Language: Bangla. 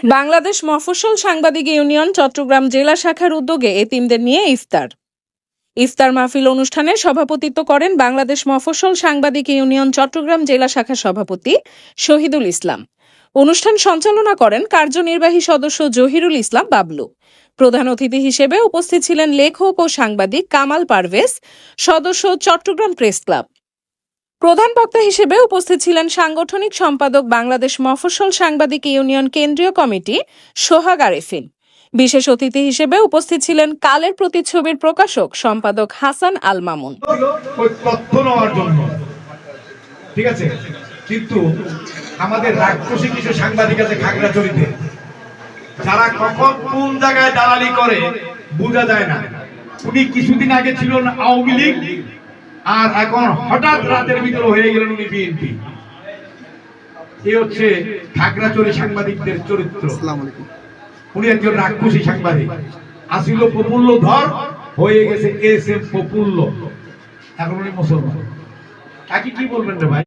বাংলাদেশ মফস্বল সাংবাদিক ইউনিয়ন চট্টগ্রাম জেলা শাখার উদ্যোগে এতিমদের নিয়ে ইফতার মাহফিল অনুষ্ঠানে সভাপতিত্ব করেন বাংলাদেশ মফস্বল সাংবাদিক ইউনিয়ন চট্টগ্রাম জেলা শাখার সভাপতি শহীদুল ইসলাম। অনুষ্ঠান সঞ্চালনা করেন কার্যনির্বাহী সদস্য জহিরুল ইসলাম বাবলু। প্রধান অতিথি হিসেবে উপস্থিত ছিলেন লেখক ও সাংবাদিক কামাল পারভেজ, সদস্য চট্টগ্রাম প্রেস ক্লাব। প্রধান বক্তা হিসেবে উপস্থিত ছিলেন সাংগঠনিক সম্পাদক বাংলাদেশ মফস্বল সাংবাদিক ইউনিয়ন কেন্দ্রীয় কমিটি সোহাগ আরেফিন। বিশেষ অতিথি হিসেবে উপস্থিত ছিলেন কালের প্রতিচ্ছবির প্রকাশক সম্পাদক হাসান আল মামুন। ঠিক আছে, কিন্তু আমাদের রাক্ষসী কিছু সাংবাদিক আছে খাগড়াছড়িতে, যারা কখন কোন জায়গায় দালালি করে বোঝা যায় না। উনি কিছুদিন আগে ছিল আওয়ামী লীগ, আর এখন হঠাৎ রাতের ভিতরে হয়ে গেলেন উনি বিএনপি। এই হচ্ছে খাগড়াছড়ি সাংবাদিকদের চরিত্র। উনি একজন রাক্ষসী সাংবাদিক। আসিল প্রফুল্ল ধর, হয়ে গেছে এস এম প্রফুল্ল। এখন উনি মুসলমান। কাকে কি বলবেন রে ভাই?